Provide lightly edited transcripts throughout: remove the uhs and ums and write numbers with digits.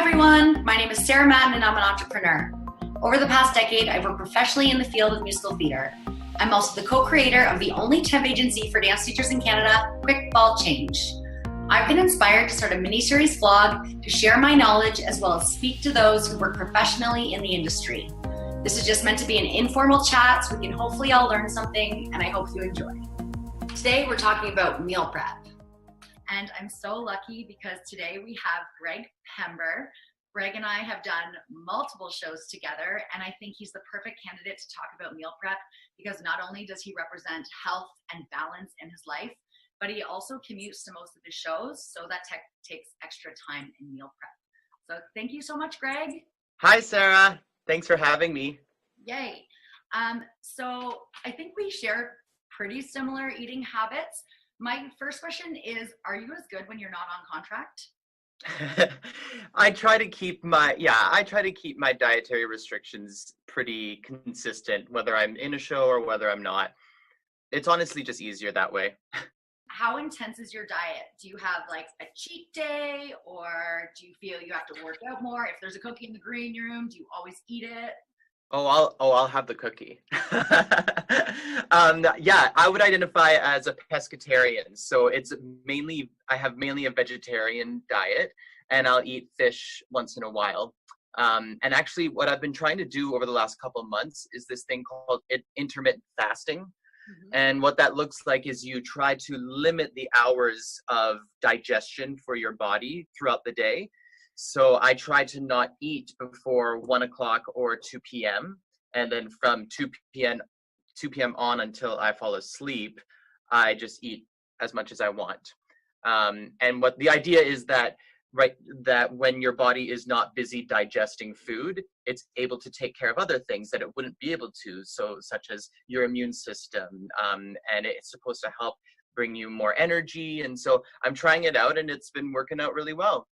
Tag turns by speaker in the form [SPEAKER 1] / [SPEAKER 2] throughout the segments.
[SPEAKER 1] everyone, my name is Sarah Matton and I'm an entrepreneur. Over the past decade, I've worked professionally in the field of musical theatre. I'm also the co-creator of the only temp agency for dance teachers in Canada, Quick Ball Change. I've been inspired to start a mini-series vlog to share my knowledge as well as speak to those who work professionally in the industry. This is just meant to be an informal chat so we can hopefully all learn something, and I hope you enjoy. Today we're talking about meal prep. And I'm so lucky because today we have Greg Pember. Greg and I have done multiple shows together, and I think he's the perfect candidate to talk about meal prep because not only does he represent health and balance in his life, but he also commutes to most of his shows, so that takes extra time in meal prep. So thank you so much, Greg.
[SPEAKER 2] Hi, Sarah. Thanks for having me.
[SPEAKER 1] Yay. So I think we share pretty similar eating habits. My first question is, are you as good when you're not on contract?
[SPEAKER 2] I try to keep my dietary restrictions pretty consistent, whether I'm in a show or whether I'm not. It's honestly just easier that way.
[SPEAKER 1] How intense is your diet? Do you have like a cheat day, or do you feel you have to work out more? If there's a cookie in the green room, do you always eat it?
[SPEAKER 2] I'll have the cookie. Yeah, I would identify as a pescatarian. So I have mainly a vegetarian diet, and I'll eat fish once in a while. And actually what I've been trying to do over the last couple of months is this thing called intermittent fasting. Mm-hmm. And what that looks like is you try to limit the hours of digestion for your body throughout the day. So I try to not eat before 1 o'clock or 2 p.m. And then from 2 p.m. on until I fall asleep, I just eat as much as I want. And what the idea is that when your body is not busy digesting food, it's able to take care of other things that it wouldn't be able to. So such as your immune system, and it's supposed to help bring you more energy. And so I'm trying it out, and it's been working out really well.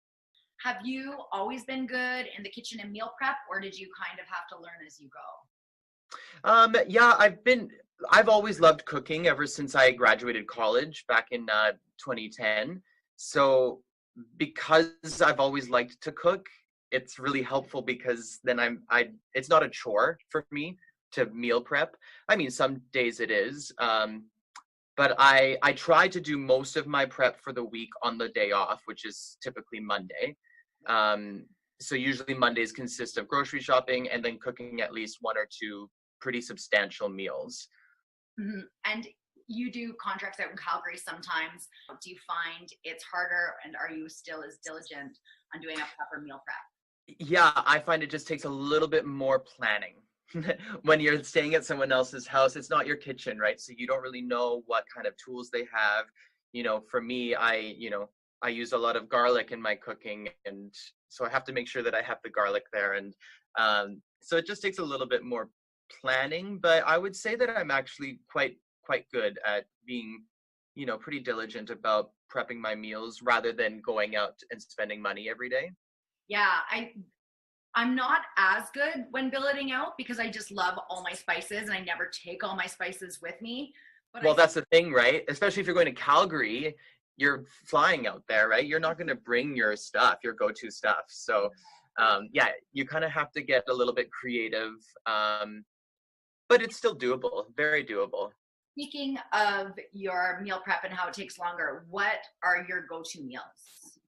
[SPEAKER 1] Have you always been good in the kitchen and meal prep, or did you kind of have to learn as you go?
[SPEAKER 2] Yeah, I've always loved cooking ever since I graduated college back in 2010. So because I've always liked to cook, it's really helpful because then it's not a chore for me to meal prep. I mean, some days it is, but I try to do most of my prep for the week on the day off, which is typically Monday. So usually Mondays consist of grocery shopping and then cooking at least 1 or 2 pretty substantial meals.
[SPEAKER 1] Mm-hmm. And you do contracts out in Calgary sometimes. Do you find it's harder, and are you still as diligent on doing a proper meal prep?
[SPEAKER 2] Yeah, I find it just takes a little bit more planning. When you're staying at someone else's house, it's not your kitchen, right? So you don't really know what kind of tools they have. You know, for me, I use a lot of garlic in my cooking, and so I have to make sure that I have the garlic there. And so it just takes a little bit more planning, but I would say that I'm actually quite good at being, pretty diligent about prepping my meals rather than going out and spending money every day.
[SPEAKER 1] Yeah, I'm not as good when billeting out because I just love all my spices and I never take all my spices with me. But
[SPEAKER 2] that's the thing, right? Especially if you're going to Calgary, you're flying out there, right? You're not going to bring your stuff, your go-to stuff. So yeah, you kind of have to get a little bit creative, but it's still doable, very doable.
[SPEAKER 1] Speaking of your meal prep and how it takes longer, what are your go-to meals?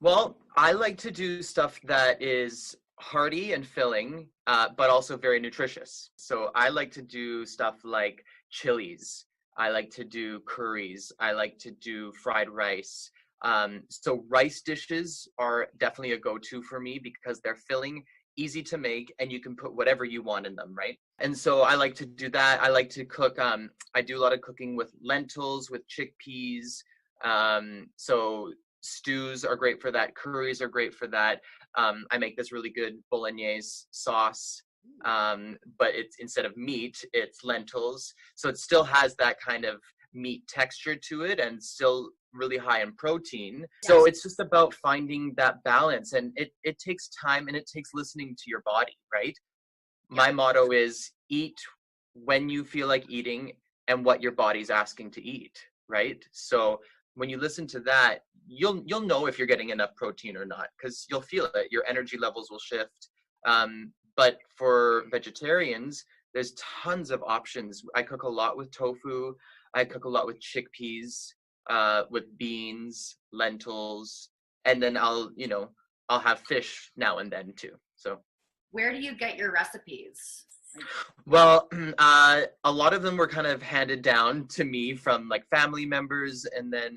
[SPEAKER 2] Well, I like to do stuff that is hearty and filling, but also very nutritious. So I like to do stuff like chilies. I like to do curries. I like to do fried rice. So rice dishes are definitely a go-to for me because they're filling, easy to make, and you can put whatever you want in them, right? And so I like to do that. I like to cook. I do a lot of cooking with lentils, with chickpeas. So stews are great for that. Curries are great for that. I make this really good bolognese sauce, but it's instead of meat, it's lentils. So it still has that kind of meat texture to it and still really high in protein. Yes. So it's just about finding that balance, and it takes time and it takes listening to your body, right? Yeah. My motto is eat when you feel like eating and what your body's asking to eat, right? So when you listen to that, you'll know if you're getting enough protein or not, because you'll feel it. Your energy levels will shift. But for vegetarians, there's tons of options. I cook a lot with tofu. I cook a lot with chickpeas, with beans, lentils, and then I'll have fish now and then too. So
[SPEAKER 1] where do you get your recipes?
[SPEAKER 2] well, a lot of them were kind of handed down to me from like family members, and then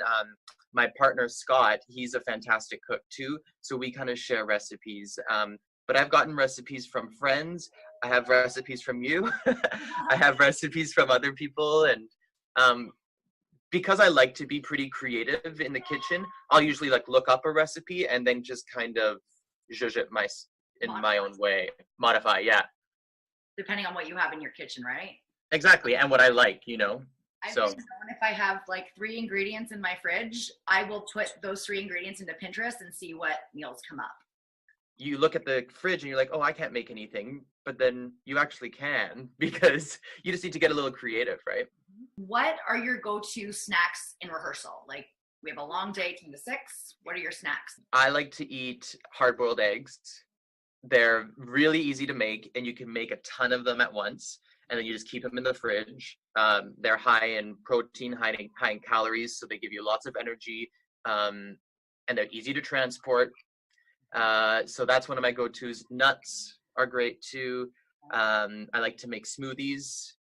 [SPEAKER 2] my partner Scott, he's a fantastic cook too, so we kind of share recipes. But I've gotten recipes from friends. I have recipes from you. I have recipes from other people, and because I like to be pretty creative in the kitchen, I'll usually like look up a recipe and then just kind of zhuzh it in my own way, modify, yeah.
[SPEAKER 1] Depending on what you have in your kitchen, right?
[SPEAKER 2] Exactly, and what I like,
[SPEAKER 1] I've
[SPEAKER 2] so
[SPEAKER 1] been known if I have like 3 ingredients in my fridge, I will put those 3 ingredients into Pinterest and see what meals come up.
[SPEAKER 2] You look at the fridge and you're like, oh, I can't make anything, but then you actually can, because you just need to get a little creative, right?
[SPEAKER 1] What are your go-to snacks in rehearsal? Like, we have a long day, 10 to 6. What are your snacks?
[SPEAKER 2] I like to eat hard-boiled eggs. They're really easy to make, and you can make a ton of them at once, and then you just keep them in the fridge. They're high in protein, high in calories, so they give you lots of energy, and they're easy to transport. So that's one of my go-tos. Nuts are great too. I like to make smoothies.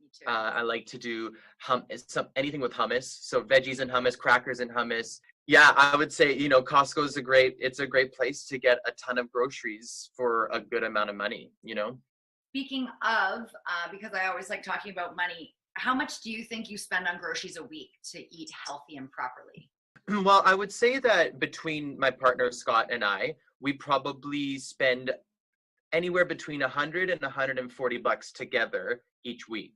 [SPEAKER 1] Me too.
[SPEAKER 2] I like to do anything with hummus. So veggies and hummus, crackers and hummus. Yeah, I would say, Costco is it's a great place to get a ton of groceries for a good amount of money,
[SPEAKER 1] Speaking of, because I always like talking about money, how much do you think you spend on groceries a week to eat healthy and properly?
[SPEAKER 2] Well, I would say that between my partner Scott and I, we probably spend anywhere between $100 and $140 together each week.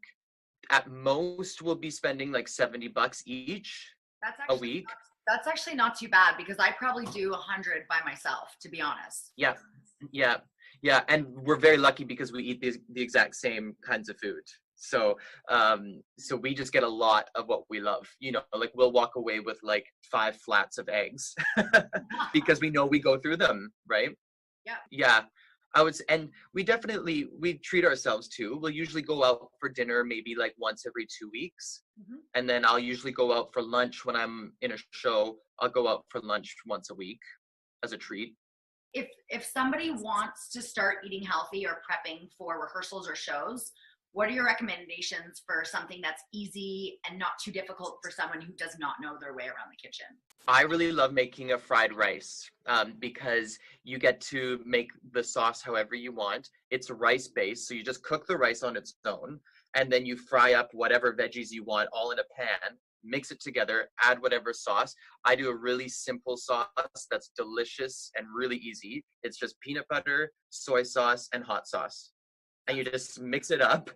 [SPEAKER 2] At most, we'll be spending like $70 each a week.
[SPEAKER 1] That's actually not too bad, because I probably do 100 by myself, to be honest.
[SPEAKER 2] Yeah. And we're very lucky because we eat the exact same kinds of food. So we just get a lot of what we love. Like we'll walk away with like 5 flats of eggs because we know we go through them, right? Yeah. And we treat ourselves too. We'll usually go out for dinner maybe like once every 2 weeks. Mm-hmm. And then I'll usually go out for lunch when I'm in a show. I'll go out for lunch once a week as a treat.
[SPEAKER 1] If somebody wants to start eating healthy or prepping for rehearsals or shows, what are your recommendations for something that's easy and not too difficult for someone who does not know their way around the kitchen?
[SPEAKER 2] I really love making a fried rice because you get to make the sauce however you want. It's rice based, so you just cook the rice on its own, and then you fry up whatever veggies you want all in a pan, mix it together, add whatever sauce. I do a really simple sauce that's delicious and really easy. It's just peanut butter, soy sauce, and hot sauce. And you just mix it up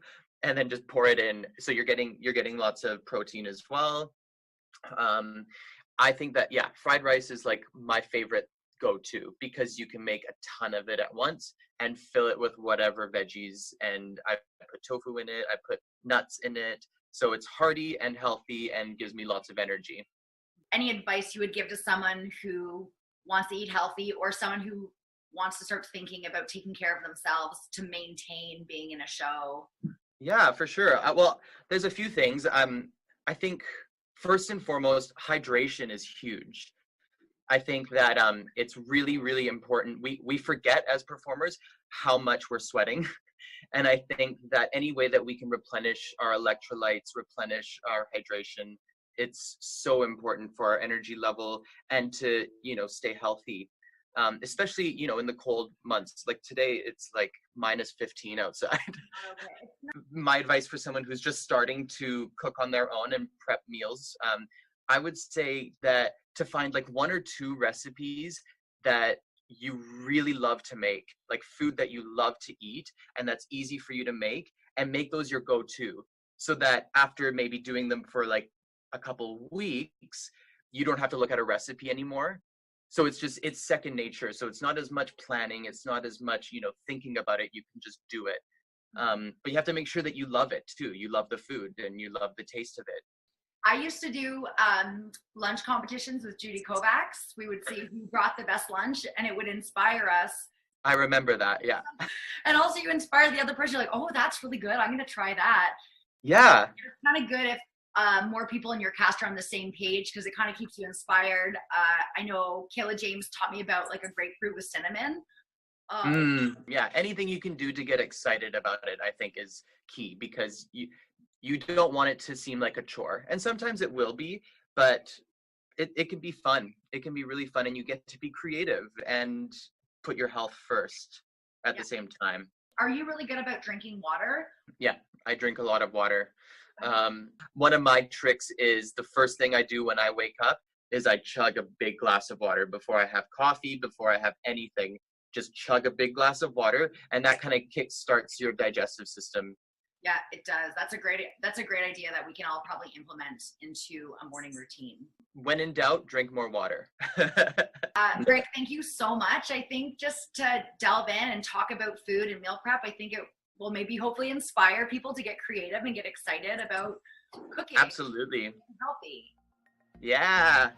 [SPEAKER 2] and then just pour it in. So you're getting lots of protein as well. I think that, fried rice is like my favorite go-to because you can make a ton of it at once and fill it with whatever veggies. And I put tofu in it. I put nuts in it. So it's hearty and healthy and gives me lots of energy.
[SPEAKER 1] Any advice you would give to someone who wants to eat healthy, or someone who wants to start thinking about taking care of themselves to maintain being in a show?
[SPEAKER 2] Yeah, for sure. Well, there's a few things. I think first and foremost, hydration is huge. I think that it's really, really important. We forget as performers how much we're sweating. And I think that any way that we can replenish our electrolytes, replenish our hydration, it's so important for our energy level and to, stay healthy. Especially, in the cold months. Like today, it's like -15 outside. Okay. My advice for someone who's just starting to cook on their own and prep meals, I would say that to find like 1 or 2 recipes that you really love to make, like food that you love to eat and that's easy for you to make, and make those your go-to, so that after maybe doing them for like a couple weeks, you don't have to look at a recipe anymore. So it's second nature. So it's not as much planning. It's not as much, thinking about it. You can just do it. But you have to make sure that you love it too. You love the food and you love the taste of it.
[SPEAKER 1] I used to do lunch competitions with Judy Kovacs. We would see who brought the best lunch, and it would inspire us.
[SPEAKER 2] I remember that, yeah.
[SPEAKER 1] And also you inspire the other person. You're like, oh, that's really good. I'm going to try that.
[SPEAKER 2] Yeah.
[SPEAKER 1] It's kind of good if more people in your cast are on the same page because it kind of keeps you inspired. I know Kayla James taught me about like a grapefruit with cinnamon.
[SPEAKER 2] Yeah, anything you can do to get excited about it, I think, is key, because you don't want it to seem like a chore. And sometimes it will be, but it can be fun. It can be really fun, and you get to be creative and put your health first at the same time.
[SPEAKER 1] Are you really good about drinking water?
[SPEAKER 2] Yeah, I drink a lot of water. One of my tricks is the first thing I do when I wake up is I chug a big glass of water before I have coffee, before I have anything. Just chug a big glass of water, and that kind of kick-starts your digestive system.
[SPEAKER 1] Yeah, it does. That's a great idea that we can all probably implement into a morning routine.
[SPEAKER 2] When in doubt, drink more water.
[SPEAKER 1] Greg, thank you so much. I think just to delve in and talk about food and meal prep, I think it will maybe hopefully inspire people to get creative and get excited about cooking.
[SPEAKER 2] Absolutely.
[SPEAKER 1] Healthy.
[SPEAKER 2] Yeah.